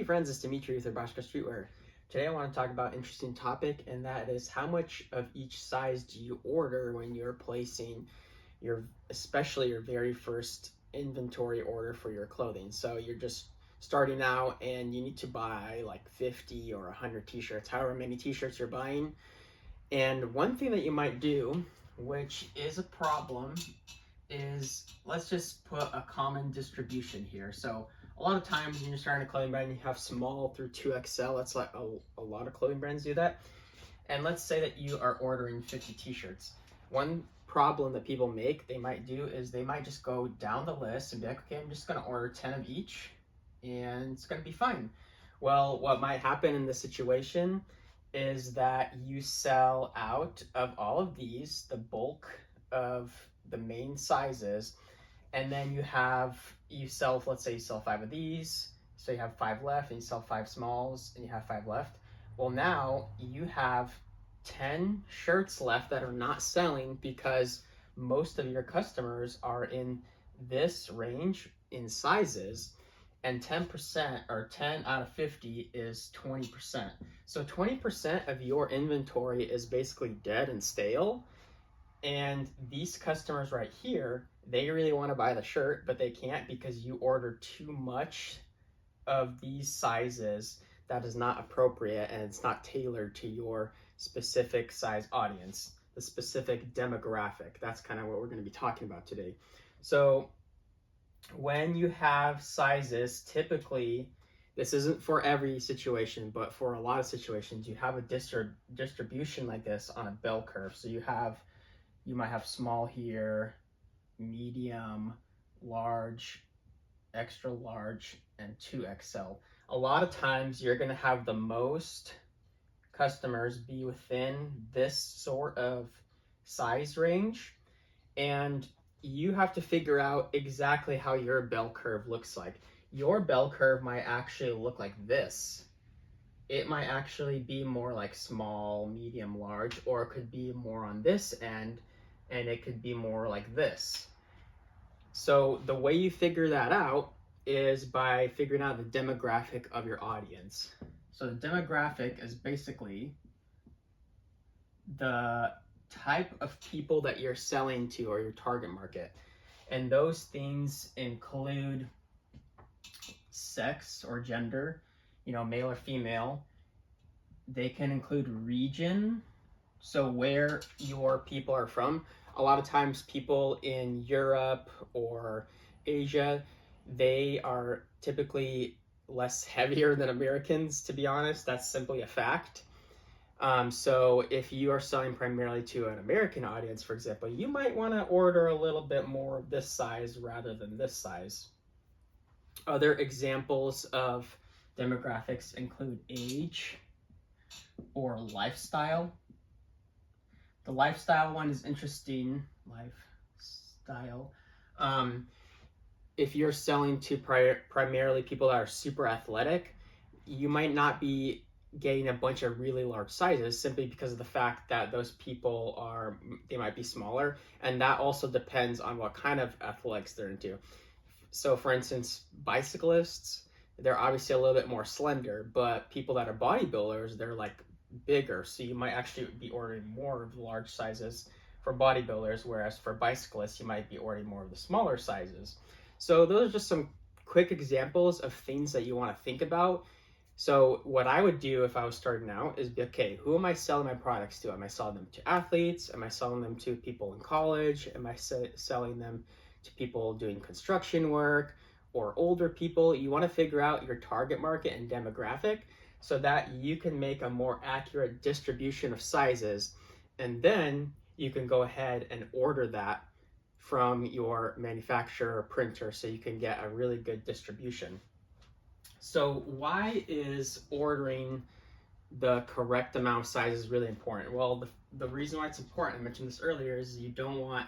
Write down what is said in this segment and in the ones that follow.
friends, it's Dimitri with Urbashka Streetwear. Today I want to talk about an interesting topic, and that is how much of each size do you order when you're placing especially your very first inventory order for your clothing. So you're just starting out and you need to buy like 50 or 100 t-shirts, however many t-shirts you're buying. And one thing that you might do, which is a problem, is let's just put a common distribution here. So a lot of times when you're starting a clothing brand, you have small through 2XL. That's like a lot of clothing brands do that. And let's say that you are ordering 50 t-shirts. One problem that people make, they might do, is they might just go down the list and be like, okay, I'm just gonna order 10 of each and it's gonna be fine. Well, what might happen in this situation is that you sell out of all of these, the bulk of the main sizes, and then let's say you sell 5 of these, so you have 5 left, and you sell 5 smalls and you have 5 left. Well, now you have 10 shirts left that are not selling because most of your customers are in this range in sizes, and 10% or 10 out of 50 is 20%. So 20% of your inventory is basically dead and stale. And these customers right here, they really want to buy the shirt, but they can't because you ordered too much of these sizes that is not appropriate and it's not tailored to your specific size audience, the specific demographic. That's kind of what we're going to be talking about today. So when you have sizes, typically, this isn't for every situation, but for a lot of situations, you have a distribution like this on a bell curve. So you might have small here, medium, large, extra large, and 2XL. A lot of times you're going to have the most customers be within this sort of size range, and you have to figure out exactly how your bell curve looks like. Your bell curve might actually look like this. It might actually be more like small, medium, large, or it could be more on this end, and it could be more like this. So the way you figure that out is by figuring out the demographic of your audience. So the demographic is basically the type of people that you're selling to, or your target market. And those things include sex or gender, male or female. They can include region, so where your people are from. A lot of times people in Europe or Asia, they are typically less heavier than Americans, to be honest. That's simply a fact. So if you are selling primarily to an American audience, for example, you might want to order a little bit more of this size rather than this size. Other examples of demographics include age or lifestyle. The lifestyle one is interesting. Lifestyle. If you're selling to primarily people that are super athletic, you might not be getting a bunch of really large sizes simply because of the fact that those people they might be smaller, and that also depends on what kind of athletics they're into. So for instance, bicyclists, they're obviously a little bit more slender, but people that are bodybuilders, they're like bigger, so you might actually be ordering more of the large sizes for bodybuilders, whereas for bicyclists you might be ordering more of the smaller sizes. So those are just some quick examples of things that you want to think about. So what I would do if I was starting out is be, okay, who am I selling my products to? Am I selling them to athletes? Am I selling them to people in college? Am I selling them to people doing construction work or older people? You want to figure out your target market and demographic so that you can make a more accurate distribution of sizes, and then you can go ahead and order that from your manufacturer or printer so you can get a really good distribution. So why is ordering the correct amount of sizes really important? Well, the reason why it's important, I mentioned this earlier, is you don't want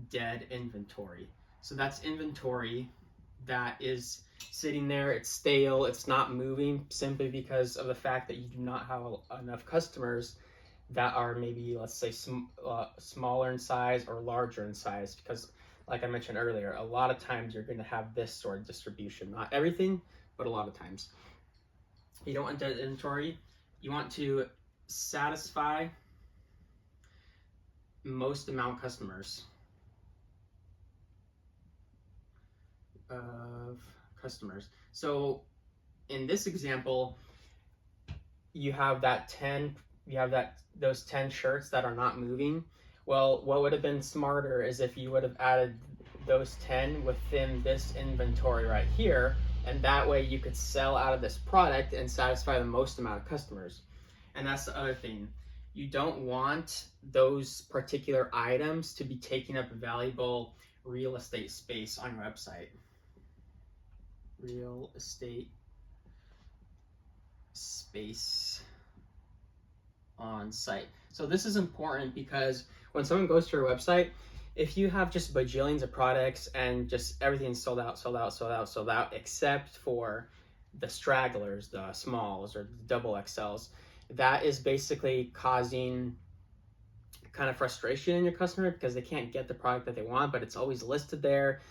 dead inventory. So that's inventory that is sitting there, it's stale, it's not moving, simply because of the fact that you do not have enough customers that are maybe, let's say, smaller in size or larger in size. Because like I mentioned earlier, a lot of times you're going to have this sort of distribution. Not everything, but a lot of times. You don't want dead inventory. You want to satisfy most amount of customers. So in this example, you have those 10 shirts that are not moving. Well, what would have been smarter is if you would have added those 10 within this inventory right here, and that way you could sell out of this product and satisfy the most amount of customers. And that's the other thing. You don't want those particular items to be taking up valuable real estate space on your website. Real estate space on site. So this is important because when someone goes to your website, if you have just bajillions of products and just everything's sold out, except for the stragglers, the smalls or the double XLs, that is basically causing kind of frustration in your customer because they can't get the product that they want, but it's always listed there.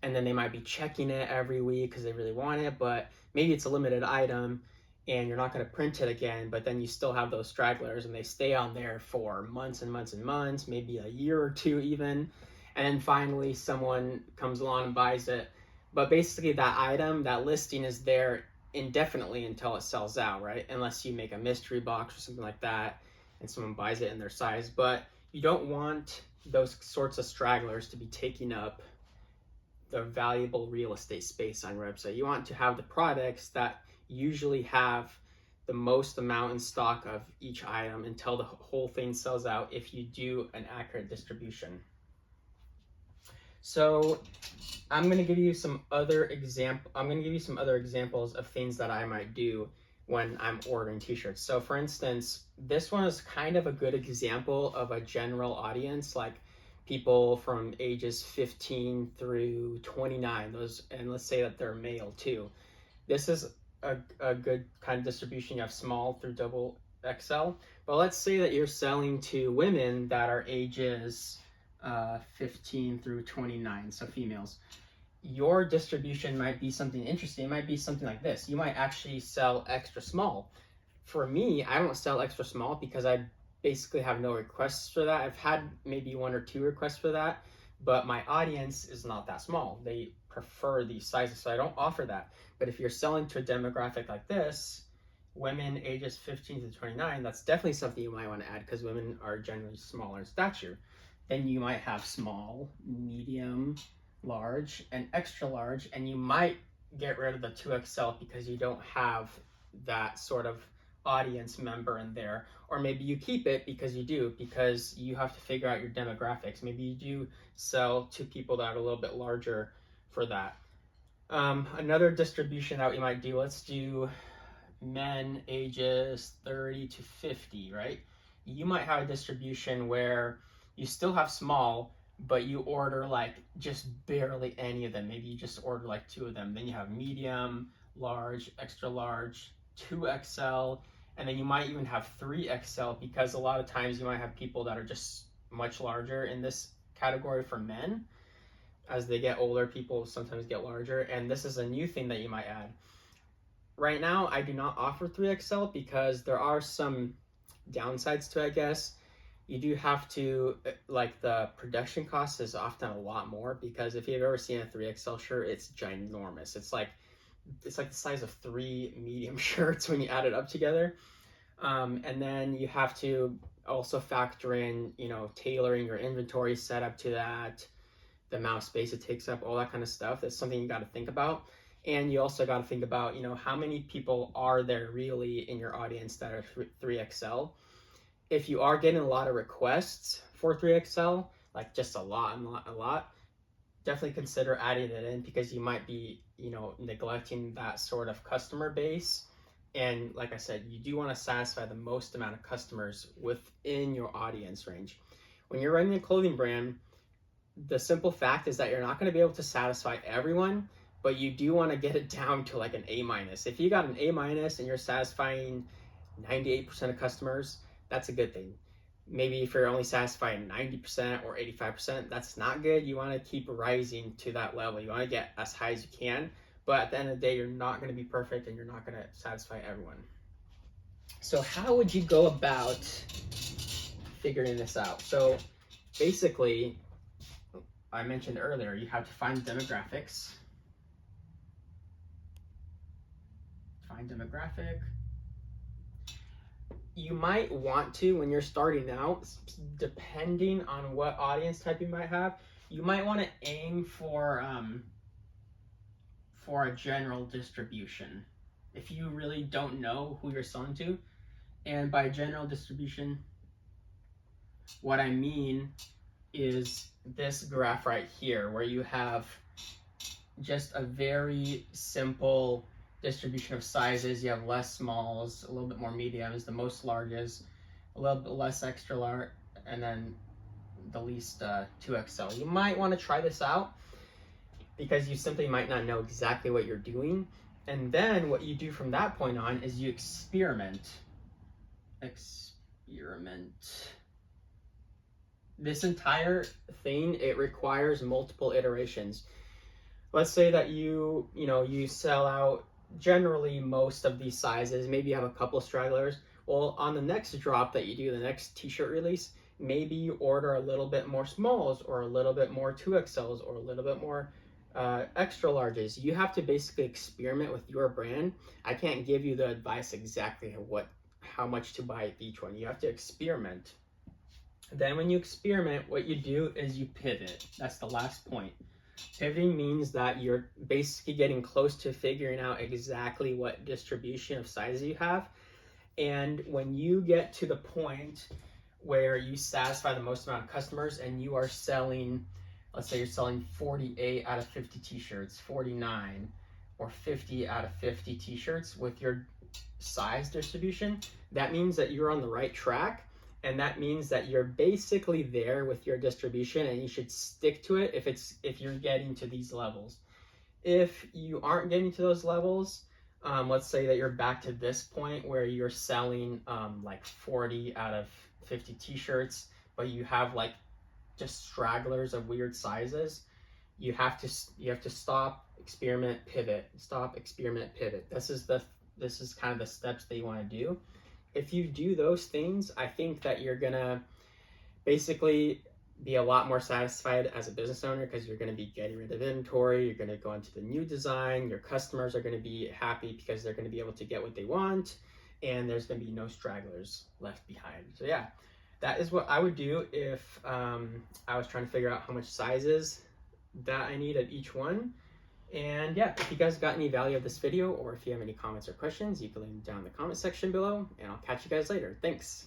And then they might be checking it every week because they really want it, but maybe it's a limited item and you're not going to print it again, but then you still have those stragglers and they stay on there for months and months and months, maybe a year or two even. And then finally someone comes along and buys it. But basically that item, that listing is there indefinitely until it sells out, right? Unless you make a mystery box or something like that and someone buys it in their size. But you don't want those sorts of stragglers to be taking up the valuable real estate space on your website. You want to have the products that usually have the most amount in stock of each item until the whole thing sells out if you do an accurate distribution. So I'm going to give you some other examples of things that I might do when I'm ordering t-shirts. So for instance, this one is kind of a good example of a general audience, like people from ages 15 through 29, and let's say that they're male too. This is a good kind of distribution. You have small through double XL, but let's say that you're selling to women that are ages 15 through 29, so females. Your distribution might be something interesting. It might be something like this. You might actually sell extra small. For me, I don't sell extra small because I basically have no requests for that. I've had maybe 1 or 2 requests for that, but my audience is not that small. They prefer these sizes, so I don't offer that. But if you're selling to a demographic like this, women ages 15 to 29, that's definitely something you might want to add because women are generally smaller in stature. Then you might have small, medium, large, and extra large, and you might get rid of the 2XL because you don't have that sort of audience member in there. Or maybe you keep it because you have to figure out your demographics. Maybe you do sell to people that are a little bit larger for that. Another distribution that we might do, let's do men ages 30 to 50, right? You might have a distribution where you still have small, but you order like just barely any of them. Maybe you just order like 2 of them. Then you have medium, large, extra large, 2XL, and then you might even have 3XL because a lot of times you might have people that are just much larger in this category for men. As they get older, people sometimes get larger, and this is a new thing that you might add. Right now, I do not offer 3XL because there are some downsides to it, I guess. You do have to, like, the production cost is often a lot more because if you've ever seen a 3XL shirt, it's ginormous. It's like the size of 3 medium shirts when you add it up together. And then you have to also factor in, tailoring your inventory setup to that, the amount of space it takes up, all that kind of stuff. That's something you got to think about. And you also got to think about, how many people are there really in your audience that are 3XL? If you are getting a lot of requests for 3XL, like just a lot, definitely consider adding it in because you might be, neglecting that sort of customer base. And like I said, you do want to satisfy the most amount of customers within your audience range. When you're running a clothing brand, the simple fact is that you're not going to be able to satisfy everyone, but you do want to get it down to like an A-. If you got an A- and you're satisfying 98% of customers, that's a good thing. Maybe if you're only satisfying 90% or 85%, that's not good. You want to keep rising to that level. You want to get as high as you can, but at the end of the day, you're not going to be perfect and you're not going to satisfy everyone. So how would you go about figuring this out? So basically, I mentioned earlier, you have to find demographics. Find demographic. You might want to, when you're starting out, depending on what audience type you might have, you might want to aim for a general distribution if you really don't know who you're selling to. And by general distribution, what I mean is this graph right here, where you have just a very simple distribution of sizes. You have less smalls, a little bit more mediums, the most larges, a little bit less extra large, and then the least 2XL. You might want to try this out because you simply might not know exactly what you're doing. And then what you do from that point on is you experiment. This entire thing, it requires multiple iterations. Let's say that you sell out generally most of these sizes. Maybe you have a couple stragglers. Well, on the next drop that you do, the next t-shirt release, maybe you order a little bit more smalls or a little bit more 2XLs or a little bit more extra larges. You have to basically experiment with your brand. I can't give you the advice exactly how much to buy each one. You have to experiment. Then when you experiment, what you do is you pivot. That's the last point. Pivoting means that you're basically getting close to figuring out exactly what distribution of sizes you have. And when you get to the point where you satisfy the most amount of customers and you are selling, let's say you're selling 48 out of 50 t-shirts, 49 or 50 out of 50 t-shirts with your size distribution, that means that you're on the right track. And that means that you're basically there with your distribution, and you should stick to it if you're getting to these levels. If you aren't getting to those levels, let's say that you're back to this point where you're selling like 40 out of 50 t-shirts, but you have like just stragglers of weird sizes. You have to stop, experiment, pivot. Stop, experiment, pivot. This is kind of the steps that you want to do. If you do those things, I think that you're gonna basically be a lot more satisfied as a business owner, because you're gonna be getting rid of inventory, you're gonna go into the new design, your customers are gonna be happy because they're gonna be able to get what they want, and there's gonna be no stragglers left behind. So yeah, that is what I would do if I was trying to figure out how much sizes that I need at each one. And yeah, if you guys got any value of this video, or if you have any comments or questions, you can leave them down in the comment section below, and I'll catch you guys later. Thanks.